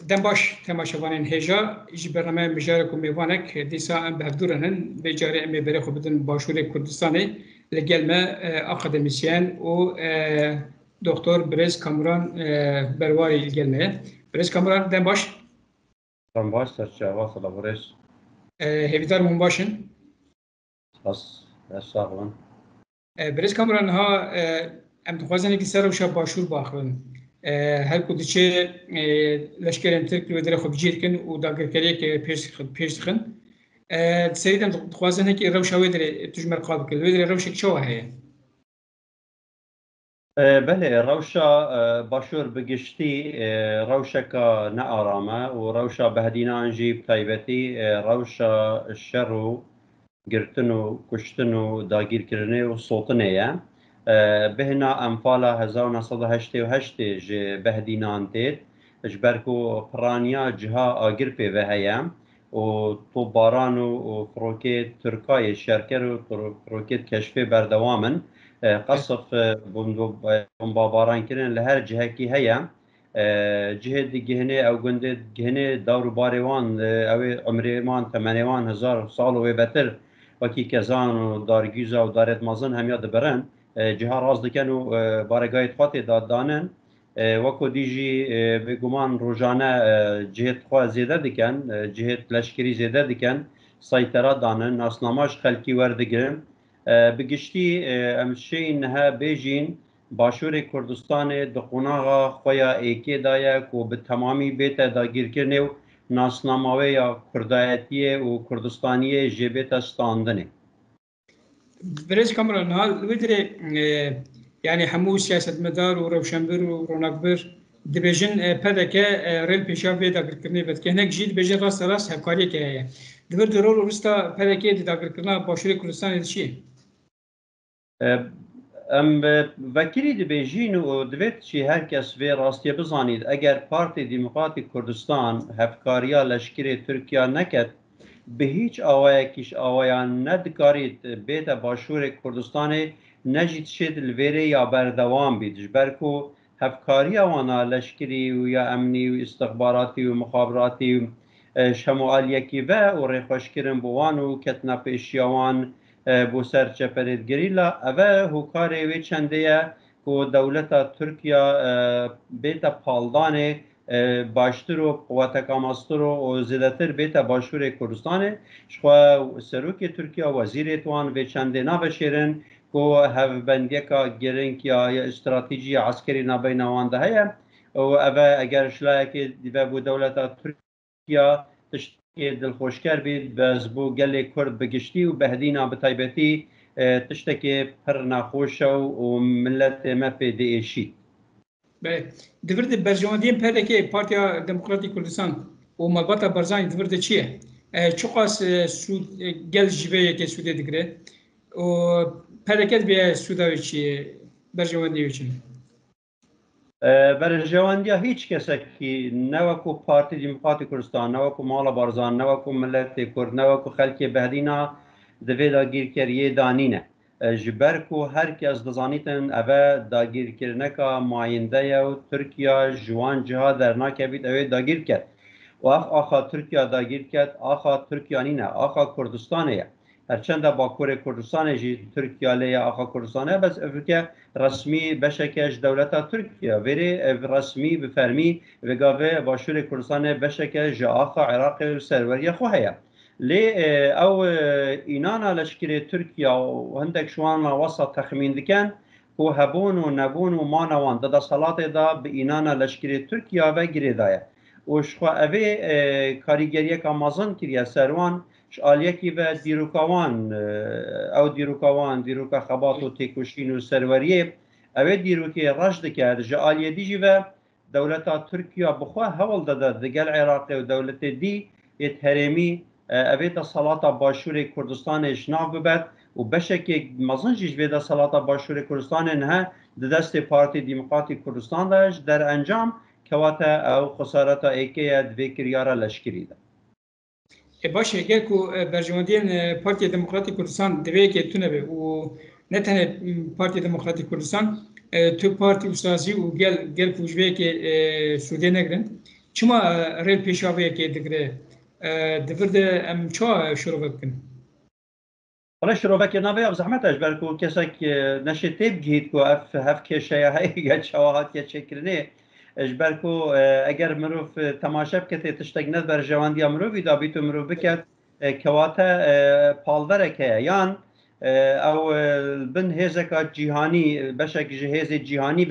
دم باش تماشاوانین هجا جی برنامه مجاره کو میوانک دیسا ام بهدورنن بجاره ام بره خو بدن باشور کردستانی لگل ما اکادمیسین و دکتر برز کامران برواری لگل ما برز کامران دم باش سرچه واصل برش هیویدار من باشن بس ساغلان برز کامران ها ام دخوازن کی سر و شب باشور باخن هر کدی چه لشکرین ترک و در خوب جیر کن و داغرکاری که پیش خن سریدم خوازنه که روش هوی در تجمع قاب کل و در روش چه هایی؟ بله روشا باشور بگشتی روشا که نآرامه و روشا بهدینا انجیب تایبتی روشا شر و گرتن و کشتن و داگیر کردن و سلطنه بهنا امفالا 1988 ج بهدینان تید جبرکو پرانیا جها آگر پی و هیا و تو باران و فروکت ترکای شرکر و فروکت کشفی بردوامن قصف بمباران کردن لهر جهه کی هیا جهه گهنه او گنده گهنه دور باروان او عمریمان 80,000 سال و بهتر وکی کزان و دارگیزا و دارت مازن همیاد برن جهه راز دکن و بارگاهی خواهی دادانن وکو دیجی به گمان روزانه جهت خواه زیده دکن جهت لشکری زیده دکن سایترا دانن ناسناماش خلکی وردگرن بگشتی امشه اینها بیجین باشور کردستان دقوناغا خویا ایکی دایا که به تمامی بیت داگیر کرنه و ناسناماوی یا کردایتیه و کردستانیه جبیت استاندنه برز کامران ها لودره يعني همو سياسة مدار وروشنبر ورونقبر دبيجن بدك ريل بيشاف داغر كرني بد كهنك جيد بيجن راس راس هكاري كه دبر درول ورستا بدك داغر كرنا باشوري كردستان شي ام وکیلی دبیجین و دوید چی هر کس وی راستی بزانید اگر پارتی دموکراتیک کردستان هفکاریا لشکری ترکیه نکد به هیچ آوایکیش آوایان ندکارید بیت باشور کردستان نجید شد الویره یا بردوام بیدش برکو هفکاری وانا لشکری و یا امنی و استخباراتی و مخابراتی و شموالیکی و ریخوش کرن بوان و کتنا پیشیوان بو سر چپرید گریلا اوه هکاری وی چنده که دولتا ترکیه بیت پالدان باشتر و قوات کاماستر و زیادتر بیت باشور کردستان شخوا سروک ترکیه وزیر توان وی چنده نبشیرن که هفبندی که گرنگ یا استراتژی عسکری نبین وان ده هیا و اوه اگر شلای که دیو بو دولتا ترکیه تشتی دلخوشکر بید باز بو گلی کرد بگشتی و بهدینا بتایبتی تشتکی پر نخوش و ملت ما پی دیشی. بله دورد برجوندیم پرده که پارتیا دموکراتیک کردستان و ملبات برزانی دورد چیه؟ چقاس سود گل جیبه که سوده دگره و پرده به سوداوی چیه برجوندی چیه؟ برجواندی هیچ کسی که نوکو پارتی دموکراتیک کردستان نوکو مالا برزان نوکو ملت کرد نوکو خلک بهدینا دوید آگیر کریه دانینه جبر کو هر کس دزانیتن اوه داگیر کرنکا ماینده و ترکیه جوان جها در ناکبید اوه داگیر کرد و آخا ترکیه داگیر کرد آخا ترکیه نینه آخا کردستانه هرچند باکور کردستان جی ترکیه لیه آخا کردستانه بس افریقیا رسمی بشکش دولتا ترکیه وری رسمی بفرمی وگاوه باشور کردستان بشکش آخا عراق و سروریه خوهیه لی او اینانا لشکری ترکیه و هندک شوان وسط تخمین دکن که هبون و نبون و مانوان دا صلات دا به اینانا لشکری ترکیه و گری دایه و شخوا اوه کاریگریه که مازن کریه سروان شالیکی و دیروکاوان او دیروکا خبات و تکوشین و سروریه اوه دیروکی رشد کرد جالیه دیجی و دولتا ترکیه بخواه حول داده دگل عراقی و دولت دی اتهرمی اوه صلاة باشور کردستان اشناف ببد و بشک مزنجیش به صلاة باشور کردستان نه دست پارتی دموکراتیک کردستان داشت در انجام کواتا او خسارت ایکه دوی کریارا لشکری ده. باشه اگر که برجوندین پارتی دموکراتیک کردستان دوی که تونه به و نه تنه پارتی دموکراتیک کردستان تو پارتی استازی و گل پوجبه که سوده نگرن چما ریل پیشاوی که دگره دفرده ام چا شروع بکن حالا شروع که نباید زحمتش برکو کسی که نشته بگید که هف کشه هایی شواهد که چکرنه برکو اگر مروف تماشا بکته تشتگ ند بر جواندی مروفی دا بیتو مروف بکت کواتا پالوره که یان او بن هزکا جیهانی بشک جهاز جیهانی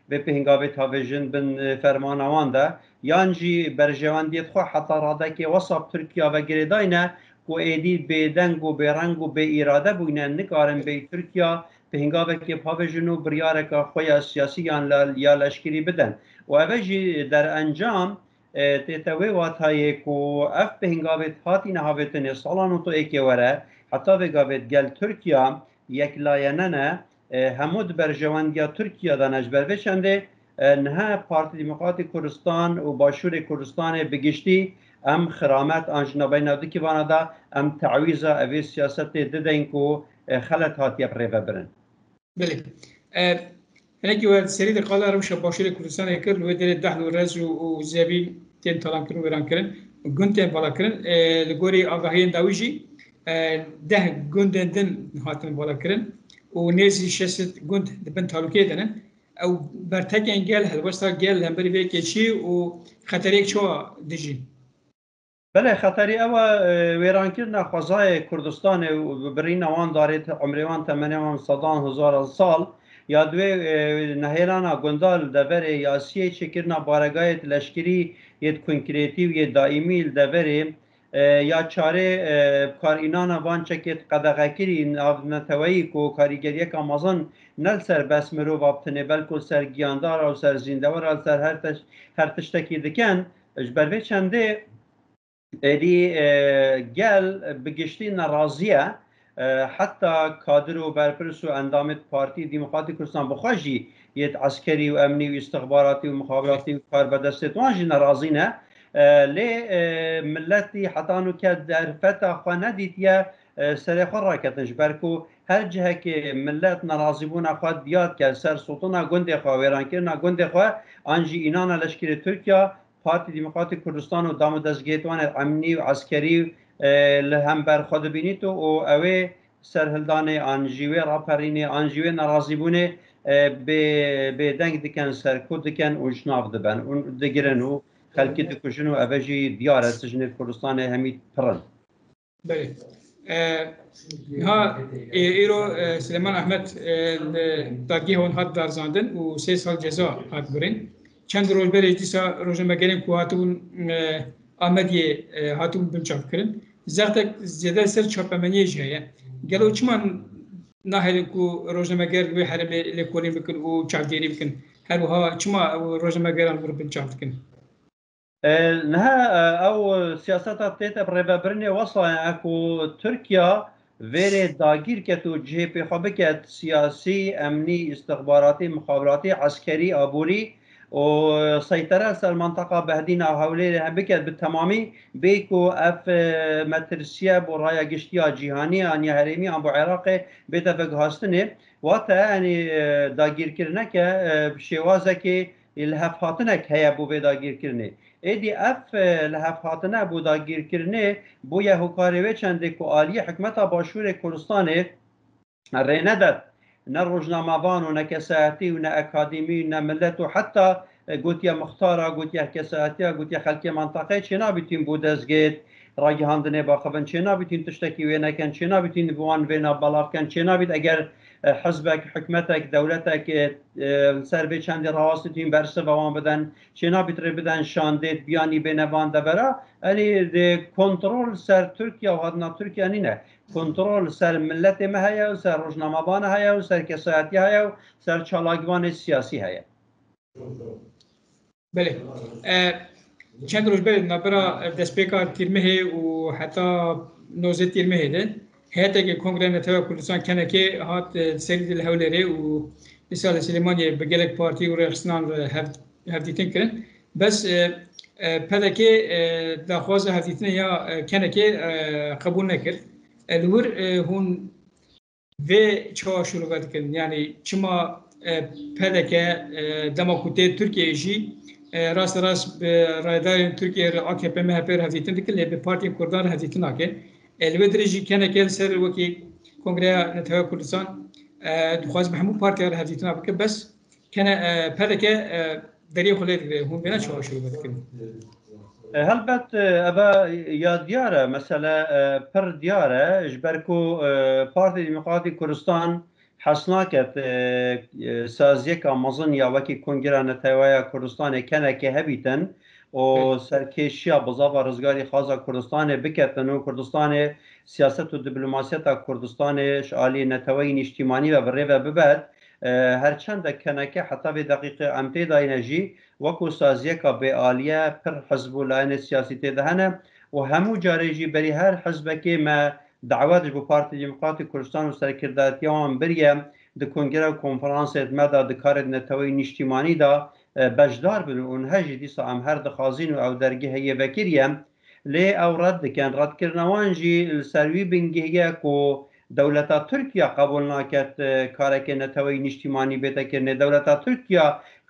به پهنگاوی تاویژن بن فرمان آوان ده یان جی بر جواندیت خو حتی راده که وصاب ترکیه و گریداینه و ایدی به دنگ و به رنگ و به اراده بوینه نکارن به ترکیه به هنگاوی که پاویژن و بریاره که خوی سیاسی یا لشکری بدن و اوجی در انجام تتوی واتایی که اف به هنگاوی هاتی نهاویتن سالانو تو ایکی وره حتی به گاوید گل ترکیه یک لایننه همود بر جواندیا ترکیه دانش بروشنده نه پارتی دموکراتی کردستان و باشور کردستان بگشتی ام خرامت آنجنابی نادی که واندا ام تعویض اوی سیاست ددین کو خلط هاتی پریو برن. بله. هنگی وارد سری قال روش باشور کردستان کرد و در دهل و رز و زیبی تین طلام کردن وران کردن گند تین بالا کردن لگوری آگاهی داویجی ده گند دن هاتن بالا کردن و نیزی شست گند دبن تعلقی دنن او برتک انگل هلوستا گل هم بری به کشی و خطری چوا دیجی. بله خطری او ویران کردن خوزای کردستان و برین آوان دارید عمریوان تمنیوان صدان هزار سال یا دوی نهیلانا گندال دبره یاسیه چکرنا بارگایت لشکری ید کنکریتی و ید دائمی دبره یا چاره کار اینانا وان چکت قدغکری نتوایی کو کاریگریه که مازن نل سر بس مرو وابتنه بلکو سر گیاندار و سر زیندور و سر هر تشتکی دکن اجبروی چنده ایدی گل بگشتی نرازیه حتی کادر و برپرس و اندامت پارتی دموکراتی کردستان بخواجی یه عسکری و امنی و استخباراتی و مخابراتی و کار بدستت وانجی نرازینه لی ملتی حتی نو که در فتا خواه ندید یا سر خور را کتنش برکو هر جهه که ملت نرازی بون خواه بیاد که سر سلطنا گنده خواه ویران کرنا گنده خواه آنجی اینان لشکر ترکیه پارتی دموکراتی کردستان و دام دستگیتوان امنی و عسکری لهم بر خود بینید و اوه سرهلدان آنجیوه راپرینه آنجیوه نرازی بونه به دنگ دکن سرکود دکن و جناف دبن اون دگرن و خلکی دکشن و اوجی دیاره سجن کردستان همید پرن. بله. ها ایرو سلیمان احمد داگی هون هات دارزاندن و 3 سال جزا هات برین. چند روز برای دیسا روزنامه‌نگاران که هاتون آمدی هاتون بنچاپ کردن زیادت زیاده سر چاپمنی جایه گلو چمان نهیل کو روزنامه‌نگار به حرم لکولی بکن و چاپگیری بکن هر وها چما روزنامه‌نگاران رو بنچاپ کن نه او سیاست تیت بربرنی وصل اکو ترکیه وری داگیر که تو جهپ خوابه که سیاسی امنی استخباراتی مخابراتی عسکری آبوری و سيطرة سر المنطقة بهدينا وهولي بكت بالتمامي بيكو اف مترسيا برايا قشتيا جيهانية اني هريمي ام بو عراقي بيتا بقهاستني واتا يعني داگير كرنك بشيوازك الهف هاتنك هيا بو بي داگير كرني ايدي اف الهف هاتنه بو داگير كرني بو يهوكاري وچنده كو آلية حكمتا باشور كردستاني ريندت نه روزنامه‌وان و نه کساتی و نه اکادمی و نه ملت و حتی گوتیا مختارا گوتیا کساتی گوتیا خلکی منطقه چه نبیتیم بود از گید راگی هندنه با خبن چه نبیتیم تشتکی و نکن چه نبیتیم بوان و نبلاف کن چه نبیت اگر حزبک حکمتک دولتک سر به چند راستیم برس وان بدن چه نبیت ر بدن شاندید بیانی بینوان دبره علی کنترل سر ترکیه و هدنا ترکیه نه کنترل سر ملت ما هيا و سر روزنامه‌وان هيا و سر کساتی هيا و سر چالاکوان سیاسی هيا. بله. چند روز بعد نبرا دستپیکار تیرمه و حتی نوزه تیرمه ده هیته که کنگره نتوه کردستان کنه که هات سری الحوله و مثال سلیمانی بگلک پارتی و رخصنان هفدیتن کرن بس پدا که دخواز هفدیتن یا کنه که قبول نکرد الور هون و چه شروع کردن یعنی چما پدا که دموکراتی ترکیه جی راست به رایدار ترکیه AKP MHP هفیتن دکل به پارتی کردان هفیتن آکه الودرجی کنه کل سر وکی کنگره نتوی کردستان دخواست به همون پارتی هفیتن آکه بس کنه پده که دری خلید هم بنا چه شروع بکنیم. هلبت ابا یا دیاره مثلا پر دیاره جبرکو پارتی دموکراتی کردستان حسناکت سازیه که مزن یا وکی کنگره نتوی کردستان کنه که هبیتن و سرکشی بزاف رزگاری خاصا کردستان بکتن و کردستان سیاست و دیپلماسیت کردستان شعالی نتوی اجتماعی و بره و ببد هرچند کنه که حتی به دقیقه امتی داینجی وکو سازیه که به آلیه پر حزب و لاین سیاسی تدهنه و همو جارجی بری هر حزب که ما دعوتش به پارتی دموکراتی کردستان و سرکرداتی هم بریه د کنگره و کنفرانس مدا دکارت نتوی اجتماعی دا بجدار بن اونها جدی سام هر دخازین و او درگه هی وکریه لی او رد کن رد کرنوان جی سروی بنگهیه کو دولتا ترکیه قبول ناکت کارک نتوی اجتماعی بیتا کرنه دولتا ترکیه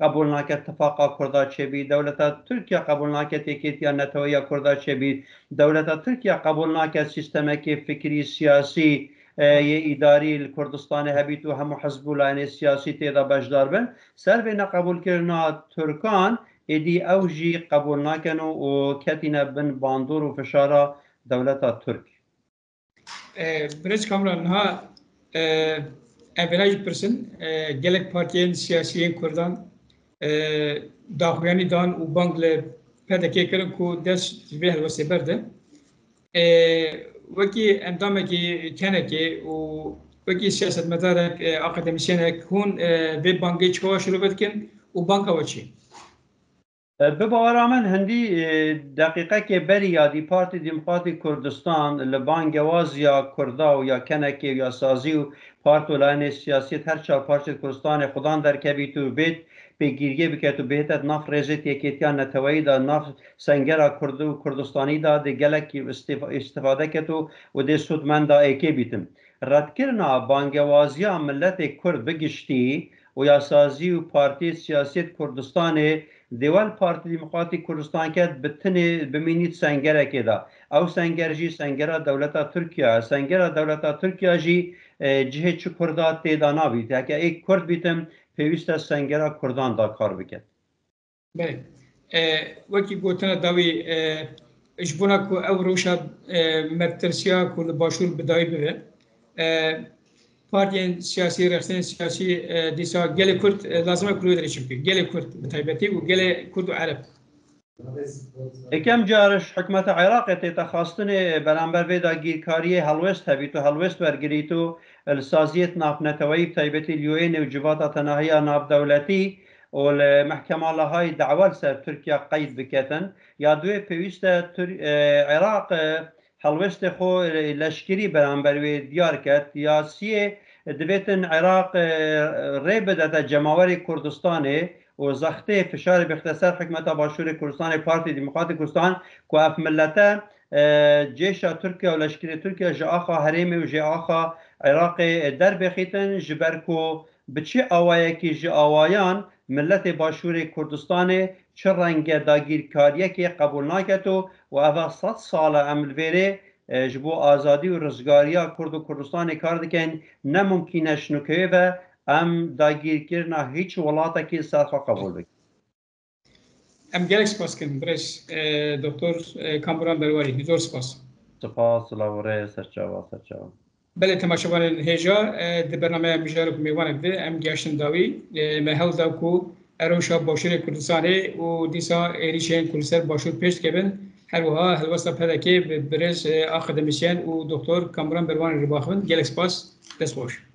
قبول ناکت اتفاقا کردا چبی دولتا ترکیه قبول ناکت یکیتیا نتوی کردا چبی دولتا ترکیه قبول ناکت سیستم که فکری سیاسی یه اداری کردستان هبیت و همو حزب لاین سیاسی تیدا بجدار بن سر بین قبول کرنا ترکان ایدی اوجی قبول ناکنو و کتینا بن باندور و فشارا دولتا ترک برج کامران ها اولای پرسن گلک پارتیان سیاسیین کردان داخویانی دان و بانگل پدکی کردن کو دست به هلوسه برده وکی اندامه که کنه که و وکی سیاست مدارک اکادمیسیانک هون به بانگی چکوا شروع بکن و بانک وچی بباور من هندی دقیقه که بری یادی پارتی دموکراتی کردستان لبانگ وازیا کردا و یا کنکی یا سازی و پارت و لاین سیاسی هر چهار پارتی کردستان خودان در کبی تو بیت بگیریه بکت و بهتر ناف رزت یکیتیان نتوایی دا ناف سنگرا کرد و کردستانی دا ده گلک استفاده کتو و ده سودمن دا ایکی بیتم رد کرنا بانگوازیا ملت کرد بگشتی و یا سازی و پارتی سیاسی کردستان دیوال پارتی دموکراتی کردستان کرد بتنی بمینید سنگره که دا او سنگر جی سنگره دولتا ترکیه سنگره دولتا ترکیه جی جهه چه کردات تیدا نابید اگه ایک کرد بیتم پیوست سنگره کردان دا کار بکد بله وکی گوتنا داوی اجبونا کو او روشا مرترسیا کو باشور بدایی بده پارتیان سیاسی رخصتین سیاسی دیسا گله کرد لازمه کلوی داری چمکی گله کرد بتایبتی و گله کرد و عرب اکم جارش حکمت عراق تخواستن برانبر ویدا گیرکاری هلوست هبیت و هلوست برگریت و السازیت ناف نتوایی بتایبتی لیوین و جوات تناهی ناف دولتی و المحکمه لهای دعوال سر ترکیه قید بکتن یا دوی پیوست عراق هلوست خو لشکری برانبر وی دیار کرد یا سیه دویتن عراق ری بدت جماوری کردستانه و زخته فشار باختصار حکمت باشور کردستان پارتی دموکراتی کردستان که اف ملته جیش ترکیه و لشکری ترکیه جاخا حریم و جاخا عراق در بخیتن جبرکو بچه آوائه که جاوایان ملت باشور کردستان چه رنگ داگیرکاریه که قبول ناکتو و اول 100 سال عمل ویره جبو آزادی و رزگاریا کرد و کردستان کار دکن نممکنش نکوه و ام داگیر کرنا هیچ ولاتا که سرخوا قبول بکن ام گلک سپاس کن برش دکتر کامران برواری زور سپاس لاوره سرچاوا بله تماشاوان هجا ده برنامه مجارو میوانه ده ام گشتن داوی محل داوکو اروشا باشور کردستانه و دیسا ایریشین کردستان باشور پیش کبن هر وها هلوستا پدکی برش اکادمیسیان و دکتر کامران برواری رباخون گلک سپاس دست باش